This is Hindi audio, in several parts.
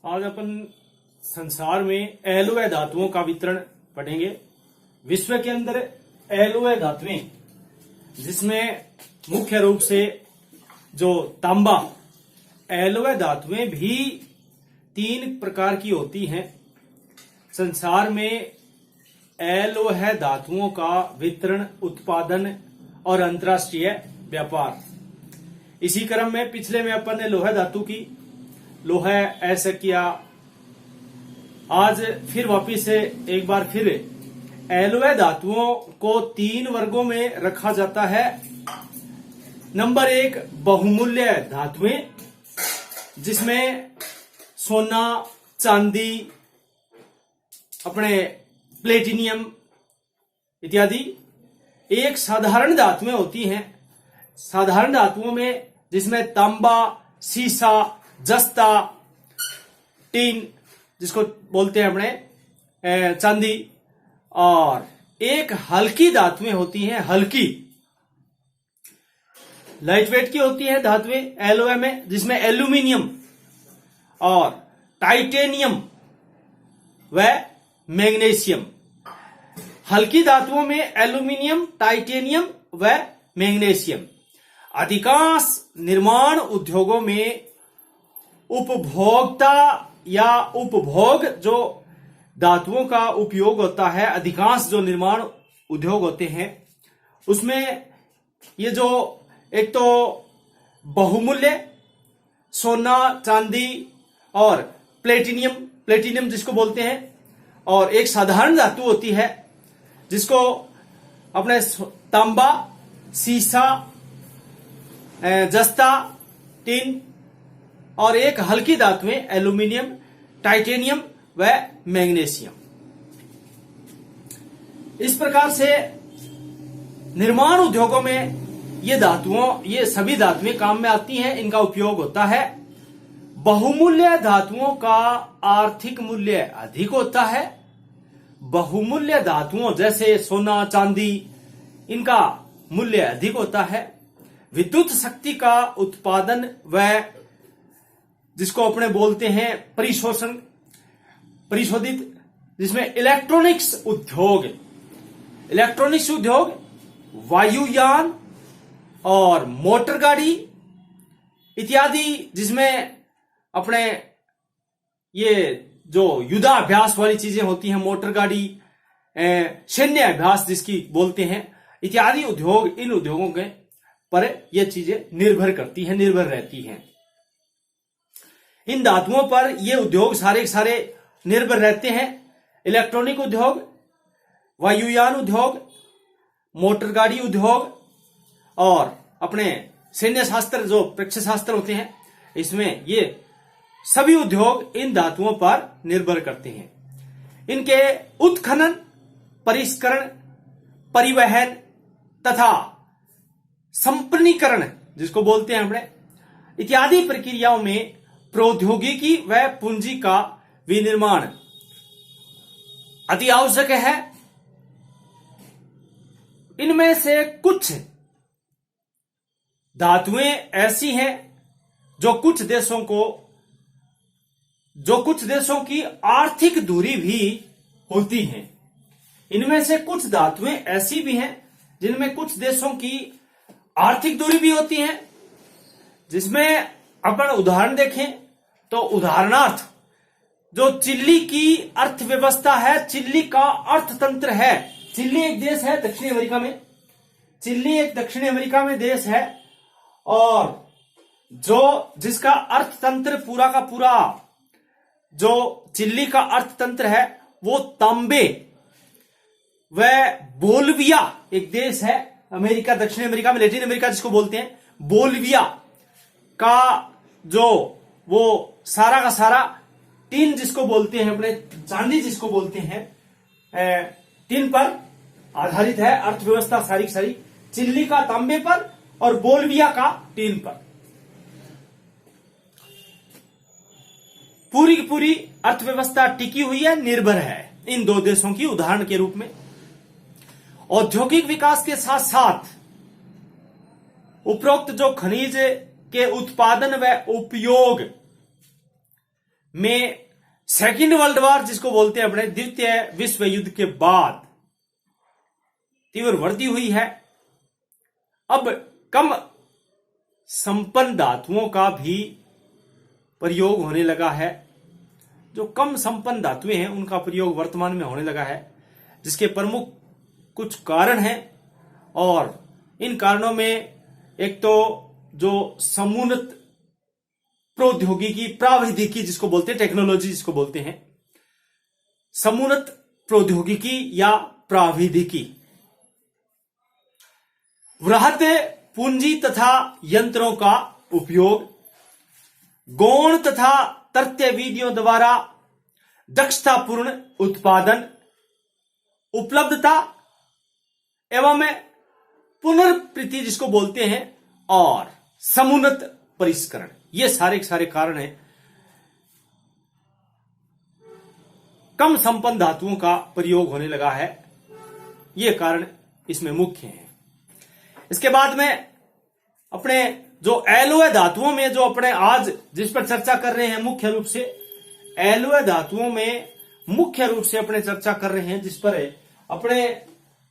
आज अपन संसार में एलॉय धातुओं का वितरण पढ़ेंगे। विश्व के अंदर एलॉय धातुएं, जिसमें मुख्य रूप से जो तांबा, एलॉय धातुएं भी 3 प्रकार की होती हैं। संसार में एलॉय धातुओं का वितरण, उत्पादन और अंतर्राष्ट्रीय व्यापार। इसी क्रम में पिछले में अपन ने लोहा धातु की लोहा ऐसा किया। आज फिर वापिस से एक बार फिर एलॉय धातुओं को 3 वर्गों में रखा जाता है। नंबर 1 बहुमूल्य धातुएं, जिसमें सोना, चांदी, अपने प्लेटिनियम इत्यादि। एक साधारण धातुएं होती हैं। साधारण धातुओं में जिसमें तांबा, सीसा, जस्ता, टीन जिसको बोलते हैं अपने चांदी, और एक हल्की धातुएं होती हैं। हल्की लाइट वेट की होती हैं धातुएं एलॉय में, जिसमें एल्यूमिनियम और टाइटेनियम व मैग्नीशियम। हल्की धातुओं में एल्यूमिनियम, टाइटेनियम व मैग्नीशियम। अधिकांश निर्माण उद्योगों में उपभोक्ता या उपभोग जो धातुओं का उपयोग होता है, अधिकांश जो निर्माण उद्योग होते हैं उसमें ये जो एक तो बहुमूल्य सोना, चांदी और प्लेटिनियम जिसको बोलते हैं, और एक साधारण धातु होती है जिसको अपने तांबा, सीसा, जस्ता, टिन, और एक हल्की धातुएं एल्यूमिनियम, टाइटेनियम व मैग्नीशियम। इस प्रकार से निर्माण उद्योगों में ये सभी धातुएं काम में आती हैं, इनका उपयोग होता है। बहुमूल्य धातुओं का आर्थिक मूल्य अधिक होता है। बहुमूल्य धातुओं जैसे सोना, चांदी, इनका मूल्य अधिक होता है। विद्युत शक्ति का उत्पादन व जिसको अपने बोलते हैं परिशोधित, जिसमें इलेक्ट्रॉनिक्स उद्योग, वायुयान और मोटर गाड़ी इत्यादि, जिसमें अपने ये जो युद्धाभ्यास वाली चीजें होती हैं, मोटर गाड़ी, सैन्य अभ्यास जिसकी बोलते हैं, इत्यादि उद्योग, इन उद्योगों के पर ये चीजें निर्भर रहती हैं। इन धातुओं पर ये उद्योग सारे निर्भर रहते हैं। इलेक्ट्रॉनिक उद्योग, वायुयान उद्योग, मोटर गाड़ी उद्योग और अपने सैन्य शास्त्र जो प्रेक्षक शास्त्र होते हैं, इसमें ये सभी उद्योग इन धातुओं पर निर्भर करते हैं। इनके उत्खनन, परिष्करण, परिवहन तथा संपन्नीकरण जिसको बोलते हैं हमने, इत्यादि प्रक्रियाओं में प्रौद्योगिकी व पूंजी का विनिर्माण अति आवश्यक है। इनमें से कुछ धातुएं ऐसी हैं जो कुछ देशों की आर्थिक दूरी भी होती हैं। इनमें से कुछ धातुएं ऐसी भी हैं जिनमें कुछ देशों की आर्थिक दूरी भी होती है। जिसमें अपन उदाहरण देखें तो उदाहरणार्थ जो चिली की अर्थव्यवस्था है, चिली का अर्थतंत्र है। चिली एक देश है दक्षिणी अमेरिका में। चिली एक दक्षिणी अमेरिका में देश है, और जिसका अर्थतंत्र पूरा का पूरा, जो चिली का अर्थतंत्र है वो तांबे व बोलिविया एक देश है अमेरिका, दक्षिणी अमेरिका में, लैटिन अमेरिका जिसको बोलते हैं, बोलिविया का जो वो सारा का सारा टीन जिसको बोलते हैं, अपने चांदी जिसको बोलते हैं, टीन पर आधारित है अर्थव्यवस्था सारी। चिली का तांबे पर और बोलिविया का टीन पर। पूरी की पूरी अर्थव्यवस्था टिकी हुई है, निर्भर है इन 2 देशों की उदाहरण के रूप में। औद्योगिक विकास के साथ साथ उपरोक्त जो खनिज के उत्पादन व उपयोग में सेकेंड वर्ल्ड वॉर जिसको बोलते हैं अपने द्वितीय विश्व युद्ध के बाद तीव्र वृद्धि हुई है। अब कम संपन्न धातुओं का भी प्रयोग होने लगा है। जो कम संपन्न धातुएं हैं उनका प्रयोग वर्तमान में होने लगा है, जिसके प्रमुख कुछ कारण हैं। और इन कारणों में एक तो जो समुन्नत प्रौद्योगिकी, प्रावैधिकी जिसको बोलते हैं, टेक्नोलॉजी जिसको बोलते हैं, समुन्नत प्रौद्योगिकी या प्रावैधिकी, वृहत पूंजी तथा यंत्रों का उपयोग, गौण तथा तृतीय विधियों द्वारा दक्षतापूर्ण उत्पादन, उपलब्धता एवं पुनर्प्रीति जिसको बोलते हैं, और समुन्नत परिष्करण, ये सारे सारे कारण हैं। कम संपन्न धातुओं का प्रयोग होने लगा है, ये कारण इसमें मुख्य हैं। इसके बाद में अपने जो एलॉय धातुओं में जो अपने आज जिस पर चर्चा कर रहे हैं, मुख्य रूप से एलॉय धातुओं में मुख्य रूप से अपने चर्चा कर रहे हैं, जिस पर अपने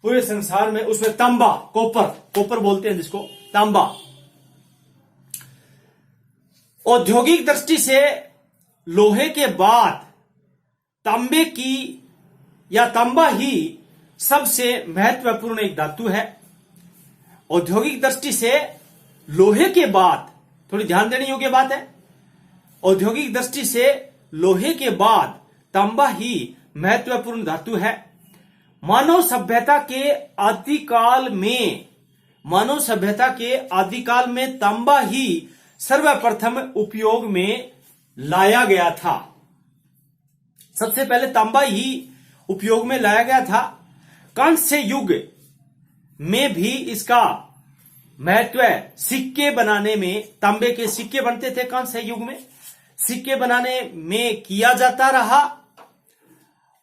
पूरे संसार में, उसमें तांबा, कॉपर बोलते हैं जिसको, तांबा। औद्योगिक दृष्टि से लोहे के बाद तांबे की या तांबा ही सबसे महत्वपूर्ण एक धातु है। औद्योगिक दृष्टि से लोहे के बाद, थोड़ी ध्यान देने योग्य बात है, औद्योगिक दृष्टि से लोहे के बाद तांबा ही महत्वपूर्ण धातु है। मानव सभ्यता के आदिकाल में तांबा ही सर्वप्रथम उपयोग में लाया गया था। सबसे पहले तांबा ही उपयोग में लाया गया था। कांस्य युग में भी इसका महत्व सिक्के बनाने में, तांबे के सिक्के बनते थे कांस्य युग में, सिक्के बनाने में किया जाता रहा।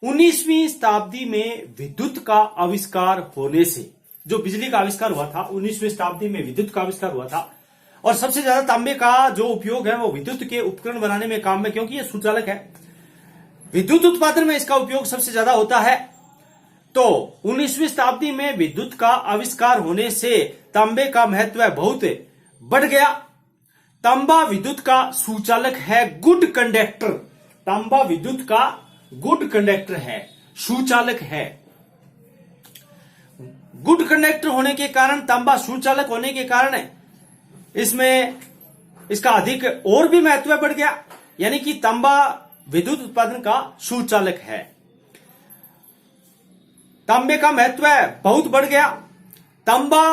19वीं शताब्दी में विद्युत का आविष्कार होने से, जो बिजली का आविष्कार हुआ था, 19वीं शताब्दी में विद्युत का आविष्कार हुआ था। और सबसे ज्यादा तांबे का जो उपयोग है वो विद्युत के उपकरण बनाने में, काम में, क्योंकि ये सुचालक है, विद्युत उत्पादन में इसका उपयोग सबसे ज्यादा होता है। तो 19वीं शताब्दी में विद्युत का आविष्कार होने से तांबे का महत्व बहुत बढ़ गया। तांबा विद्युत का सुचालक है, गुड कंडक्टर। तांबा विद्युत का गुड कंडक्टर है, सुचालक है। गुड कंडक्टर होने के कारण, तांबा सुचालक होने के कारण इसमें इसका अधिक और भी महत्व बढ़ गया, यानी कि तांबा विद्युत उत्पादन का सुचालक है। तांबे का महत्व बहुत बढ़ गया। तांबा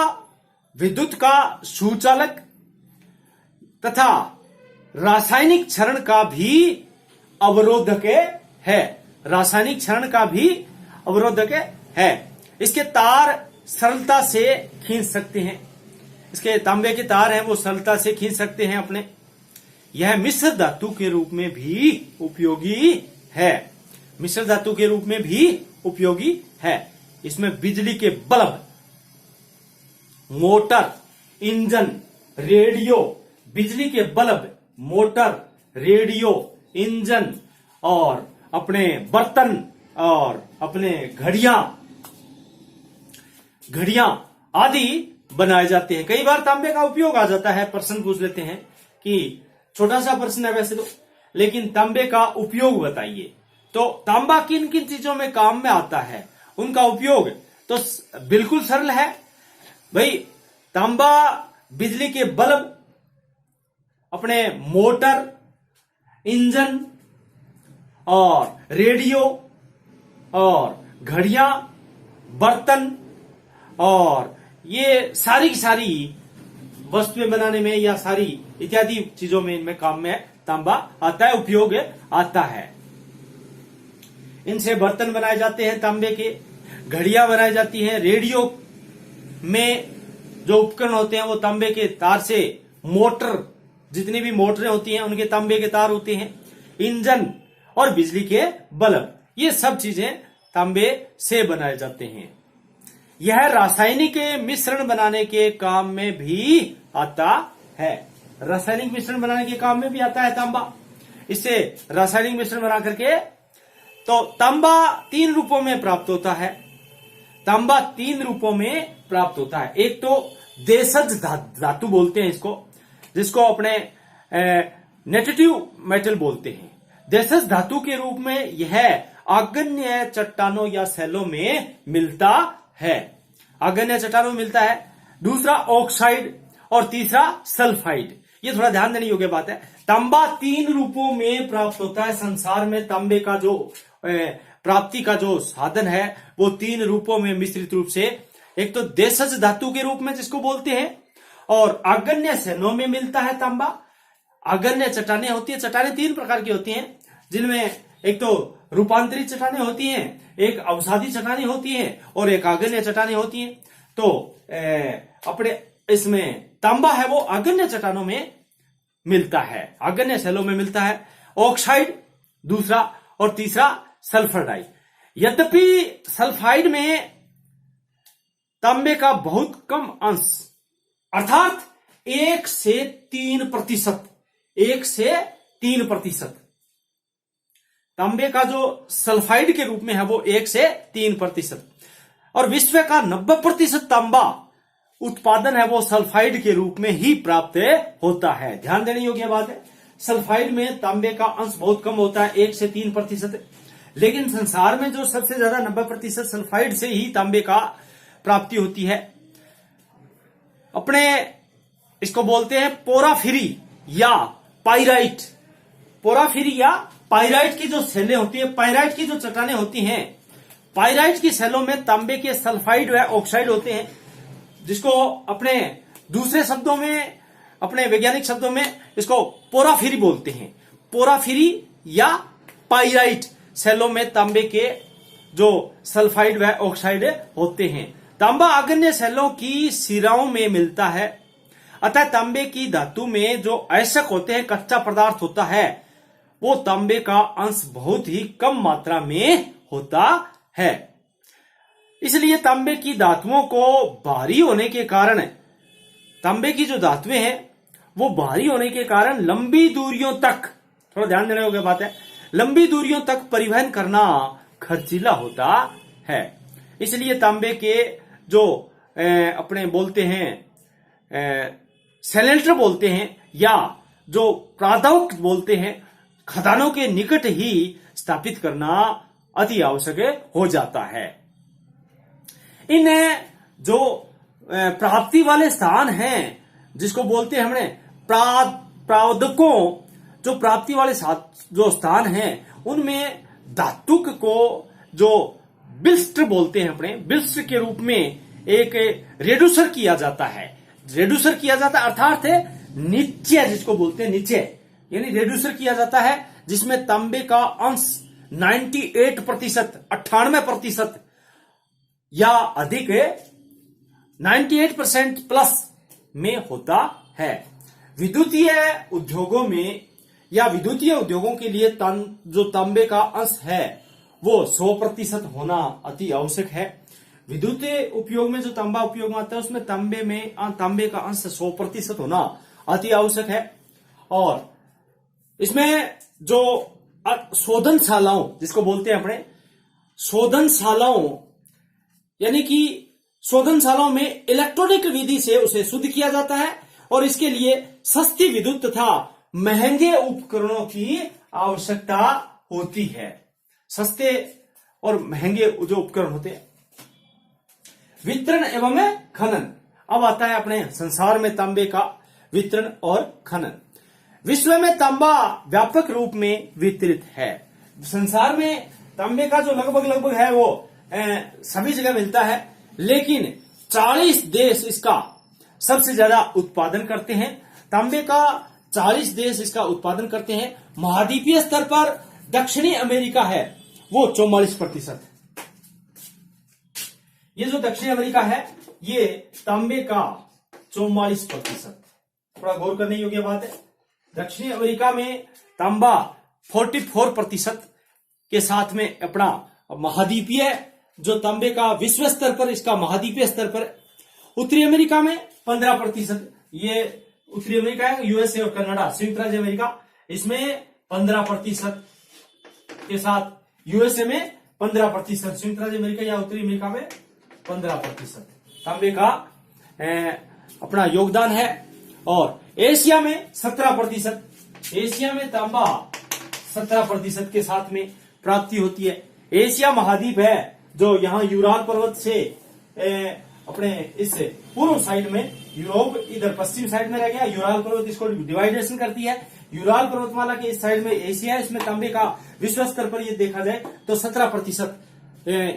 विद्युत का सुचालक तथा रासायनिक क्षरण का भी अवरोधक है। रासायनिक क्षरण का भी अवरोधक है। इसके तार सरलता से खींच सकते हैं, इसके तांबे के तार हैं वो सरलता से खींच सकते हैं अपने। यह मिश्र धातु के रूप में भी उपयोगी है, मिश्र धातु के रूप में भी उपयोगी है। इसमें बिजली के बल्ब, मोटर, इंजन, रेडियो, बिजली के बल्ब, मोटर, रेडियो, इंजन और अपने बर्तन और अपने घड़ियां आदि बनाए जाते हैं। कई बार तांबे का उपयोग आ जाता है, प्रश्न पूछ लेते हैं कि छोटा सा प्रश्न है वैसे तो, लेकिन तांबे का उपयोग बताइए। तो तांबा किन किन चीजों में काम में आता है, उनका उपयोग तो बिल्कुल सरल है भाई। तांबा बिजली के बल्ब, अपने मोटर, इंजन और रेडियो और घड़ियां, बर्तन और ये सारी की सारी वस्तुएं बनाने में या सारी इत्यादि चीजों में, इनमें काम में तांबा आता है, उपयोग आता है। इनसे बर्तन बनाए जाते हैं तांबे के, घड़ियां बनाई जाती हैं, रेडियो में जो उपकरण होते हैं वो तांबे के तार से, मोटर, जितनी भी मोटरें होती हैं उनके तांबे के तार होते हैं, इंजन और बिजली के बल्ब, ये सब चीजें तांबे से बनाए जाते हैं। यह रासायनिक मिश्रण बनाने के काम में भी आता है, रासायनिक मिश्रण बनाने के काम में भी आता है तांबा। इससे रासायनिक मिश्रण बना करके। तो तांबा 3 रूपों में प्राप्त होता है। तांबा 3 रूपों में प्राप्त होता है। एक तो देशज धातु बोलते हैं इसको, जिसको अपने नेगेटिव मेटल बोलते हैं। देशज धातु के रूप में यह आग्नेय चट्टानों या सैलों में मिलता है। आग्नेय चट्टानों में मिलता है। दूसरा ऑक्साइड और तीसरा सल्फाइड। ये थोड़ा ध्यान देने योग्य बात है। तांबा 3 रूपों में प्राप्त होता है। संसार में तांबे का जो प्राप्ति का जो साधन है वो 3 रूपों में मिश्रित रूप से, एक तो देशज धातु के रूप में जिसको बोलते हैं, और आग्नेय सैलों में मिलता है तांबा। आग्नेय चट्टानें होती है। चट्टानें 3 प्रकार की होती हैं, जिनमें एक तो रूपांतरित चट्टानें होती हैं, एक अवसादी चट्टानें होती हैं, और एक आग्नेय चट्टानें होती हैं। तो अपने इसमें तांबा है वो आग्नेय चट्टानों में मिलता है, आग्नेय सैलों में मिलता है। ऑक्साइड दूसरा, और तीसरा सल्फर डाई। यद्यपि सल्फाइड में तांबे का बहुत कम अंश, अर्थात 1 से 3%, 1 से 3%। तांबे का जो सल्फाइड के रूप में है वो 1 से 3%, और विश्व का 90% तांबा उत्पादन है वो सल्फाइड के रूप में ही प्राप्त होता है। ध्यान देने योग्य बात है। सल्फाइड में तांबे का अंश बहुत कम होता है, 1 से 3%, लेकिन संसार में जो सबसे ज्यादा 90% सल्फाइड से ही तांबे का प्राप्ति होती है। अपने इसको बोलते हैं पोराफिरी या पाइराइट। पोराफिरी या पाइराइट की जो सेलें होती है, पाइराइट की जो चट्टानें होती हैं, पाइराइट की सेलों में तांबे के सल्फाइड व ऑक्साइड होते हैं, जिसको अपने दूसरे शब्दों में, अपने वैज्ञानिक शब्दों में इसको पोराफिरी बोलते हैं। पोराफिरी या पाइराइट सेलों में तांबे के जो सल्फाइड व ऑक्साइड होते हैं। तांबा आग्नेय सेलों की सिराओं में मिलता है। अतः तांबे की धातु में जो अयस्क होते हैं, कच्चा पदार्थ होता है, वो तांबे का अंश बहुत ही कम मात्रा में होता है। इसलिए तांबे की धातुओं को भारी होने के कारण, तांबे की जो धातुएं हैं वो भारी होने के कारण लंबी दूरियों तक, थोड़ा ध्यान देने योग्य बात है, लंबी दूरियों तक परिवहन करना खर्चीला होता है। इसलिए तांबे के जो अपने बोलते हैं सेलेंटर बोलते हैं, या जो प्रादौक बोलते हैं, खदानों के निकट ही स्थापित करना अति आवश्यक हो जाता है। इन जो प्राप्ति वाले स्थान हैं, जिसको बोलते हैं हमने प्रावदकों, जो प्राप्ति वाले जो स्थान हैं, उनमें धातुक को जो बिल्स्ट बोलते हैं, अपने बिल्स्ट के रूप में एक रेड्यूसर किया जाता है। रेड्यूसर किया जाता है अर्थात है निश्चय, जिसको बोलते हैं निश्चय, यानी रेड्यूसर किया जाता है, जिसमें तांबे का अंश 98%, 98% या अधिक 98% प्लस में होता है। विद्युतीय उद्योगों में या विद्युतीय उद्योगों के लिए जो तांबे का अंश है वो 100% होना अति आवश्यक है। विद्युतीय उपयोग में जो तांबा उपयोग में आता है उसमें तांबे का अंश 100% होना अति आवश्यक है। और इसमें जो शोधनशालाओं, जिसको बोलते हैं अपने शोधनशालाओं, यानी कि शोधनशालाओं में इलेक्ट्रॉनिक विधि से उसे शुद्ध किया जाता है, और इसके लिए सस्ती विद्युत तथा महंगे उपकरणों की आवश्यकता होती है। सस्ते और महंगे जो उपकरण होते हैं। वितरण एवं खनन। अब आता है अपने संसार में तांबे का वितरण और खनन। विश्व में तांबा व्यापक रूप में वितरित है। संसार में तांबे का जो लगभग है वो सभी जगह मिलता है, लेकिन 40 देश इसका सबसे ज्यादा उत्पादन करते हैं। तांबे का 40 देश इसका उत्पादन करते हैं। महाद्वीपीय स्तर पर दक्षिणी अमेरिका है वो 44%। ये जो दक्षिणी अमेरिका है ये तांबे का 44%। थोड़ा गौर करने योग्य बात है। दक्षिणी अमेरिका में तांबा 44% के साथ में अपना महाद्वीपीय जो तांबे का विश्व स्तर पर, इसका महाद्वीपीय स्तर पर। उत्तरी अमेरिका में 15%, ये उत्तरी अमेरिका है, यूएसए और कनाडा, संयुक्त राज्य अमेरिका, इसमें 15% के साथ, यूएसए में 15%, संयुक्त राज्य अमेरिका या उत्तरी अमेरिका में 15% तांबे का अपना योगदान है। और एशिया में 17%, एशिया में तांबा 17% के साथ में प्राप्ति होती है। एशिया महाद्वीप है जो यहाँ यूराल पर्वत से अपने इस पूर्व साइड में, यूरोप इधर पश्चिम साइड में रह गया, यूराल पर्वत इसको डिवाइडेशन करती है। यूराल पर्वतमाला के इस साइड में एशिया है, इसमें तांबे का विश्व स्तर पर ये देखा जाए तो 17%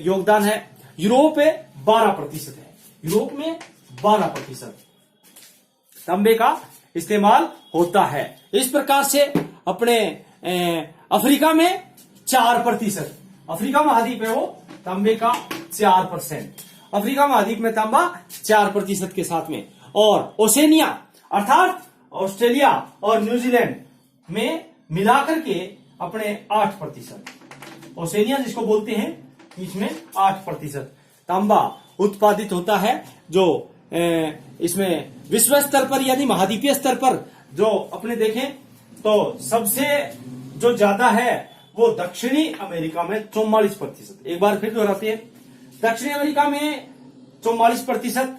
योगदान है। यूरोप में 12% है, यूरोप में 12% तांबे का इस्तेमाल होता है। इस प्रकार से अपने अफ्रीका में 4%, अफ्रीका महाद्वीप है वो, तांबे का 4%, अफ्रीका महाद्वीप में तांबा 4% के साथ में। और ओशेनिया अर्थात ऑस्ट्रेलिया और न्यूजीलैंड में मिलाकर के अपने 8%, ओशेनिया जिसको बोलते हैं, इसमें 8% तांबा उत्पादित होता है। जो इसमें विश्व स्तर पर यानी महाद्वीपीय स्तर पर जो अपने देखें तो सबसे जो ज्यादा है वो दक्षिणी अमेरिका में 44%। एक बार फिर दोहराते हैं, दक्षिणी अमेरिका में 44%,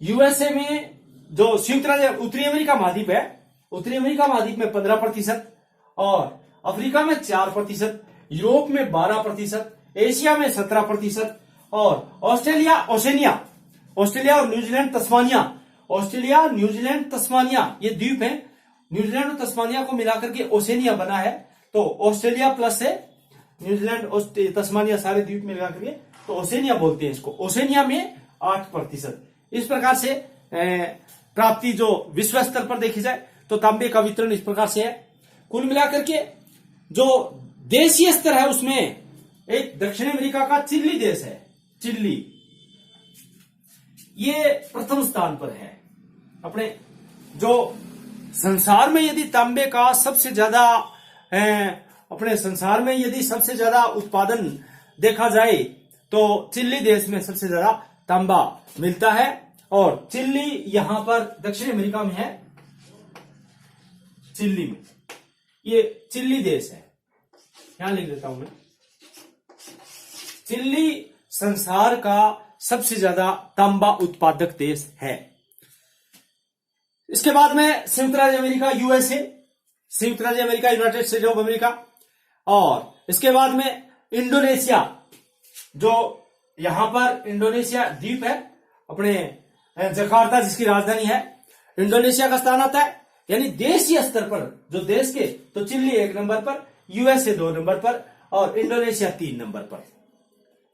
यूएसए में जो संयुक्त राज्य उत्तरी अमेरिका महाद्वीप है, उत्तरी अमेरिका महाद्वीप में 15%, और अफ्रीका में 4%, यूरोप में 12%, एशिया में 17%, और ऑस्ट्रेलिया, ओशेनिया, ऑस्ट्रेलिया और New Zealand, Tasmania, Australia, New Zealand, Tasmania ये द्वीप है, न्यूजीलैंड और तस्मानिया को मिलाकर के ओशेनिया बना है। तो ऑस्ट्रेलिया प्लस है न्यूजीलैंड, तस्मानिया सारे द्वीप में मिलाकर के तो ओशेनिया बोलते हैं इसको। ओशेनिया में 8%। इस प्रकार से प्राप्ति जो विश्व स्तर पर देखी जाए तो तांबे का वितरण इस प्रकार से है। कुल मिलाकर के जो देशीय स्तर है उसमें एक दक्षिण अमेरिका का चिली देश है, चिली, ये प्रथम स्थान पर है। अपने जो संसार में यदि तांबे का सबसे ज्यादा अपने संसार में यदि सबसे ज्यादा उत्पादन देखा जाए तो चिली देश में सबसे ज्यादा तांबा मिलता है। और चिली यहां पर दक्षिण अमेरिका में है, चिली में, ये चिली देश है, यहां लिख देता हूं मैं। चिली संसार का सबसे ज्यादा तांबा उत्पादक देश है। इसके बाद में संयुक्त राज्य अमेरिका, यूएसए, संयुक्त राज्य America, United states of America, और इसके बाद में इंडोनेशिया, जो यहां पर इंडोनेशिया द्वीप है, अपने जकार्ता जिसकी राजधानी है, इंडोनेशिया का स्थान आता है। यानी देशीय स्तर पर जो देश के, तो चिली 1 नंबर पर, यूएसए 2 नंबर पर, और इंडोनेशिया 3 नंबर पर।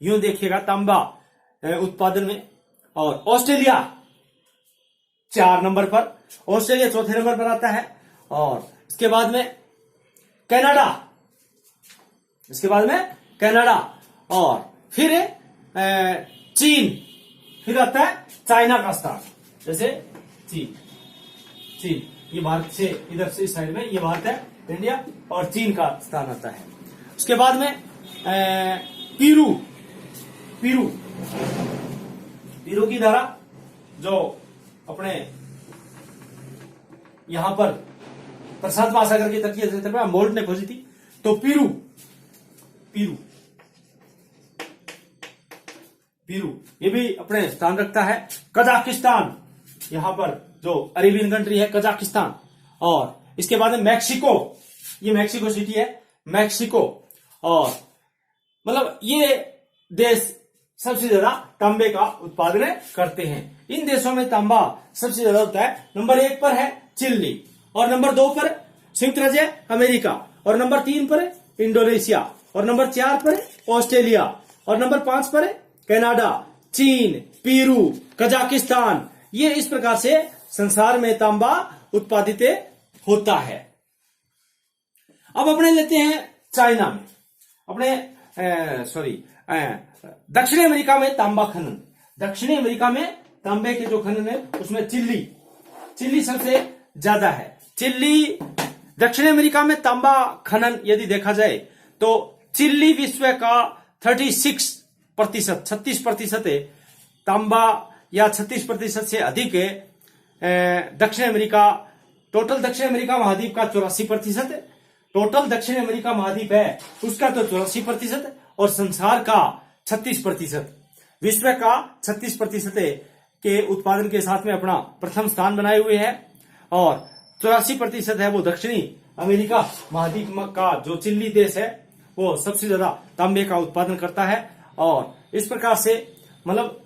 यूं देखिएगा तांबा उत्पादन में। और ऑस्ट्रेलिया 4 नंबर पर, ऑस्ट्रेलिया चौथे नंबर पर आता है। और इसके बाद में कनाडा, इसके बाद में कनाडा, और फिर चीन, फिर आता है चाइना का स्थान, जैसे चीन, चीन ये भारत से इधर से इस साइड में ये भारत है, इंडिया, और चीन का स्थान आता है। उसके बाद में पीरू, पीरू, पीरू की धारा जो अपने यहां पर प्रशांत महासागर के तटीय क्षेत्र में मोल्ट ने खोजी थी। तो पीरू, पीरू, पीरू ये भी अपने स्थान रखता है। कजाकिस्तान, यहां पर जो अरेबियन कंट्री है कजाकिस्तान। और इसके बाद में मैक्सिको, ये मैक्सिको सिटी है, मैक्सिको। और मतलब ये देश सबसे ज्यादा तांबे का उत्पादन करते हैं। इन देशों में तांबा सबसे ज्यादा होता है। नंबर 1 पर है चिली, और नंबर 2 पर संयुक्त राज्य अमेरिका, और नंबर 3 पर इंडोनेशिया, और नंबर 4 पर ऑस्ट्रेलिया, और नंबर 5 पर कनाडा, चीन, पीरू, कजाकिस्तान। ये इस प्रकार से संसार में तांबा उत्पादित होता है। अब अपने लेते हैं चाइना में, अपने दक्षिणी अमेरिका में तांबा खनन। दक्षिणी अमेरिका में तांबे के जो खनन है उसमें चिली सबसे ज्यादा है। चिली, दक्षिणी अमेरिका में तांबा खनन यदि देखा जाए तो चिली विश्व का 36% है तांबा, या 36% से अधिक है। दक्षिण अमेरिका, टोटल दक्षिण अमेरिका महाद्वीप का 84% है, टोटल दक्षिण अमेरिका महाद्वीप है उसका तो 84% और संसार का 36%, विश्व का 36% के उत्पादन के साथ में अपना प्रथम स्थान बनाए हुए है। और 84% है वो दक्षिणी अमेरिका महाद्वीप का जो चिली देश है वो सबसे ज्यादा तांबे का उत्पादन करता है। और इस प्रकार से मतलब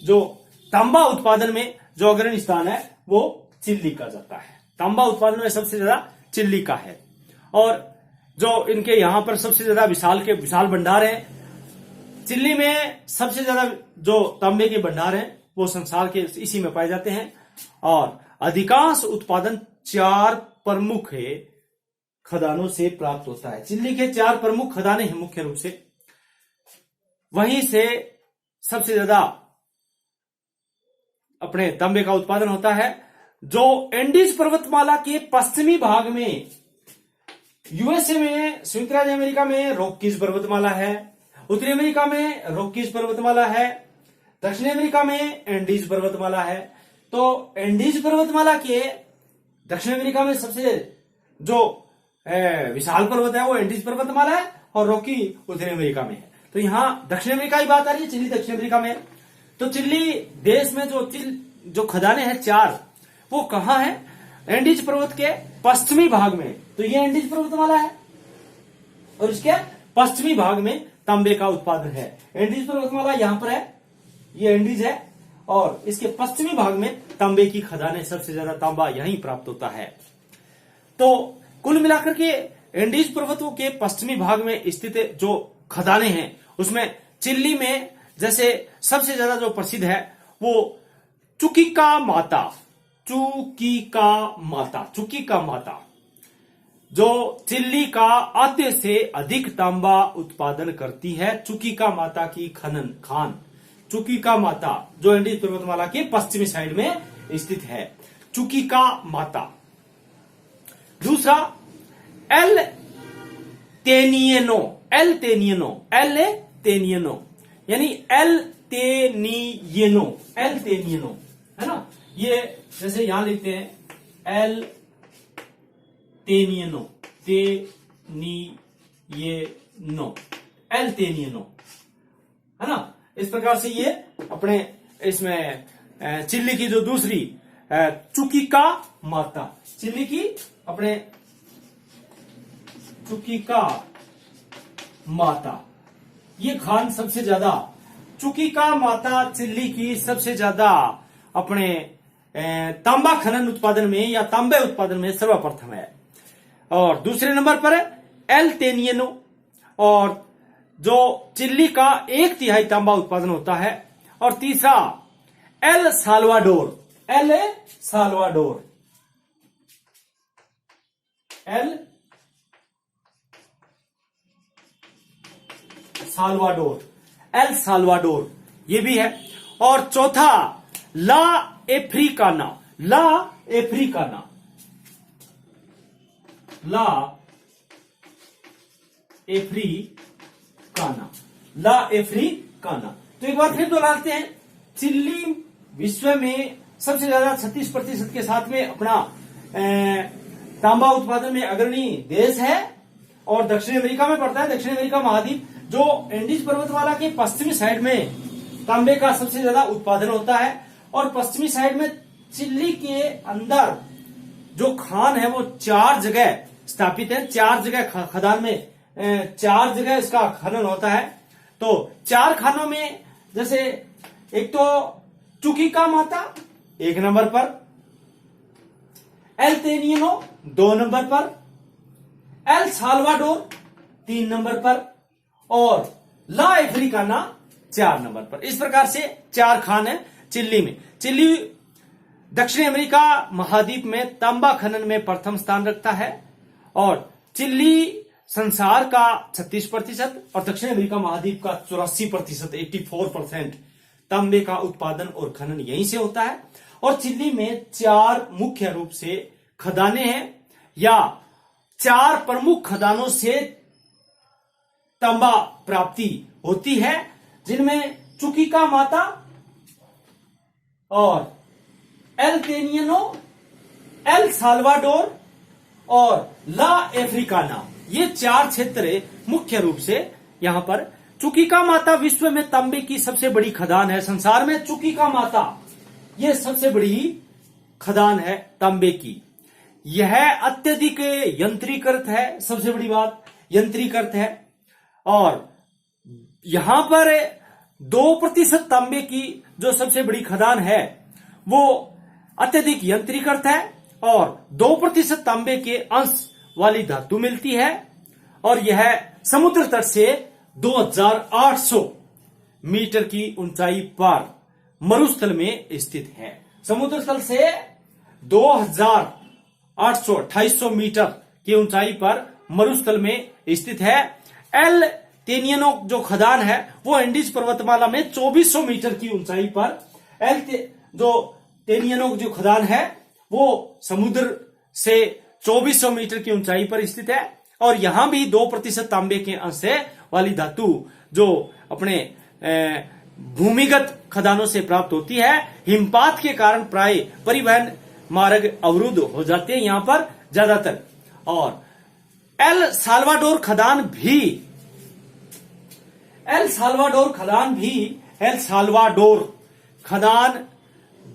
जो तांबा उत्पादन में जो अग्रणी स्थान है वो चिली का जाता है। तांबा उत्पादन में सबसे ज्यादा चिली का है। और जो इनके यहां पर सबसे ज्यादा विशाल भंडार है, चिली में सबसे ज्यादा जो तांबे के भंडार हैं वो संसार के इसी में पाए जाते हैं। और अधिकांश उत्पादन 4 प्रमुख खदानों से प्राप्त होता है। चिली के 4 प्रमुख खदानें हैं मुख्य रूप से, वहीं से सबसे ज्यादा अपने तांबे का उत्पादन होता है। जो एंडीज पर्वतमाला के पश्चिमी भाग में यूएसए में, संयुक्त राज्य अमेरिका में रॉकीज पर्वतमाला है, उत्तरी अमेरिका में रॉकीज पर्वतमाला है, दक्षिणी अमेरिका में एंडीज पर्वतमाला है। तो एंडीज पर्वतमाला के दक्षिण अमेरिका में सबसे जो विशाल पर्वत है वो एंडीज पर्वतमाला है और रॉकी उत्तरी अमेरिका में है। तो यहां दक्षिण अमेरिका की बात आ रही है, चिली दक्षिण अमेरिका में है। तो चिली देश में जो खदानें हैं 4 वो कहां है? एंडीज पर्वत के पश्चिमी भाग में। तो ये एंडीज पर्वतमाला है और इसके पश्चिमी भाग में तांबे का उत्पादन है। एंडीज पर्वतमाला यहां पर है, ये एंडीज है और इसके पश्चिमी भाग में तांबे की खदानें, सबसे ज्यादा तांबा यहीं प्राप्त होता है। तो कुल मिलाकर के एंडीज पर्वतों के पश्चिमी भाग में स्थित जो खदानें हैं उसमें चिली में जैसे सबसे ज्यादा जो प्रसिद्ध है वो चुकीका माता जो चिली का आधे से अधिक तांबा उत्पादन करती है। चुकीका माता की खान चुकीका माता जो एंडीज पर्वतमाला के पश्चिमी साइड में स्थित है, चुकीका माता। दूसरा एल टेनियनो यानी एल टेनियनो है ना। ये जैसे यहां लिखते हैं एल टेनियनो है ना। इस प्रकार से ये अपने इसमें चिली की जो दूसरी चुकीका माता, चिली की अपने चुकीका माता, ये खान सबसे ज्यादा, चुकीका माता चिली की सबसे ज्यादा अपने तांबा खनन उत्पादन में या तांबे उत्पादन में सर्वप्रथम है। और दूसरे नंबर पर एल टेनियनो, और जो चिली का 1/3 तांबा उत्पादन होता है। और तीसरा एल साल्वाडोर एल साल्वाडोर ये भी है। और चौथा ला एफ्रिकाना तो एक बार फिर दोहराते हैं, चिली विश्व में सबसे ज्यादा 36% के साथ में अपना तांबा उत्पादन में अग्रणी देश है और दक्षिण अमेरिका में पड़ता है। दक्षिण अमेरिका महाद्वीप जो एंडीज पर्वतमाला के पश्चिमी साइड में तांबे का सबसे ज्यादा उत्पादन होता है। और पश्चिमी साइड में चिली के अंदर जो खान है वो 4 जगह स्थापित है, 4 जगह खदान में 4 जगह इसका खनन होता है। तो 4 खानों में जैसे एक तो चुकीका माता 1 नंबर पर, एल टेनियनो 2 नंबर पर, एल साल्वाडोर 3 नंबर पर और ला एफ्रिकाना 4 नंबर पर। इस प्रकार से 4 खान है चिली में। चिली दक्षिण अमेरिका महाद्वीप में तांबा खनन में प्रथम स्थान रखता है और चिली संसार का 36% और दक्षिण अमेरिका महाद्वीप का 84%, 84% तांबे का उत्पादन और खनन यहीं से होता है। और चिली में 4 मुख्य रूप से खदानें हैं या 4 प्रमुख खदानों से तांबा प्राप्ति होती है, जिनमें चुकीका माता और एल टेनियनो, एल साल्वाडोर और ला अफ्रीकाना, ये 4 क्षेत्र मुख्य रूप से यहां पर। चुकीका माता विश्व में तांबे की सबसे बड़ी खदान है। संसार में चुकीका माता ये सबसे बड़ी खदान है तांबे की। यह अत्यधिक यंत्रीकृत है, सबसे बड़ी बात यंत्रीकृत है। और यहां पर 2% तांबे की जो सबसे बड़ी खदान है वो अत्यधिक यंत्रीकृत है और 2% तांबे के अंश वाली धातु मिलती है। और यह समुद्र तट से 2800 मीटर की ऊंचाई पर मरुस्थल में स्थित है। समुद्र तल से 2800 मीटर की ऊंचाई पर मरुस्थल में स्थित है। एल टेनियनो जो खदान है वो एंडीज पर्वतमाला में 2400 मीटर की ऊंचाई पर, जो टेनियनो जो खदान है वो समुद्र से 2400 मीटर की ऊंचाई पर स्थित है। और यहां भी 2% तांबे के अंश वाली धातु जो अपने भूमिगत खदानों से प्राप्त होती है। हिमपात के कारण प्राय परिवहन मार्ग अवरुद्ध हो जाते हैं यहां पर ज्यादातर। और एल साल्वाडोर खदान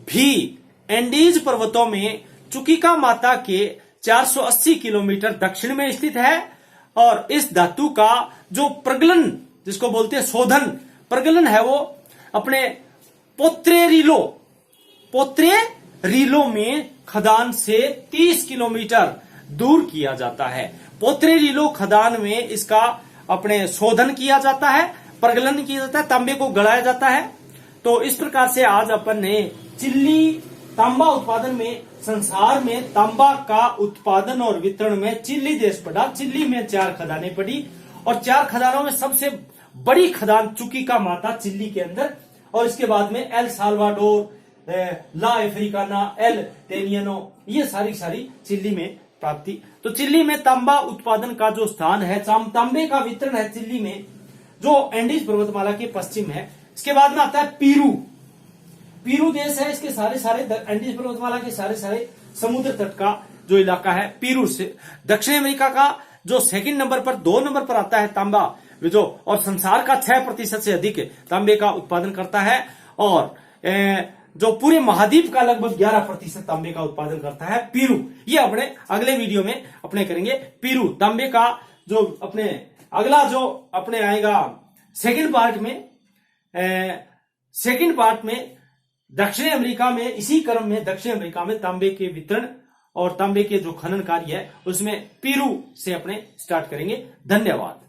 भी एंडीज पर्वतों में चुकीका माता के 480 किलोमीटर दक्षिण में स्थित है। और इस धातु का जो प्रगलन, जिसको बोलते हैं शोधन प्रगलन है, वो अपने पोत्रेरिलो में खदान से 30 किलोमीटर दूर किया जाता है। पोत्रेरिलो खदान में इसका अपने शोधन किया जाता है, प्रगलन किया जाता है, तांबे को गड़ाया जाता है। तो इस प्रकार से आज अपन ने चिल्ली तांबा उत्पादन में, संसार में तांबा का उत्पादन और वितरण में चिल्ली देश पड़ा। चिल्ली में 4 खदानें पड़ी और 4 खदानों में सबसे बड़ी खदान चुकीका माता चिल्ली के अंदर, और इसके बाद में एल साल्वाडोर, ला अफ्रीकाना, एल टेनियनो, ये सारी चिल्ली में प्राप्ति। तो चिल्ली में तांबा उत्पादन का जो स्थान है, तांबे का वितरण है चिल्ली में, जो एंडीज पर्वतमाला के पश्चिम है। इसके बाद में आता है पीरू देश है। इसके सारे एंडीज पर्वतमाला के सारे समुद्र तट का जो इलाका है पीरू से। दक्षिण अमेरिका का जो 2 नंबर पर 2 नंबर पर आता है तांबा, जो और संसार का 6% से अधिक तांबे का उत्पादन करता है। और जो पूरे महाद्वीप का लगभग 11% तांबे का उत्पादन करता है पीरू। ये अपने अगले वीडियो में अपने करेंगे। पीरू तांबे का जो अपने अगला जो अपने आएगा सेकंड पार्ट में दक्षिण अमेरिका में, इसी क्रम में दक्षिण अमेरिका में तांबे के वितरण और तांबे के जो खनन कार्य है उसमें पीरू से अपने स्टार्ट करेंगे। धन्यवाद।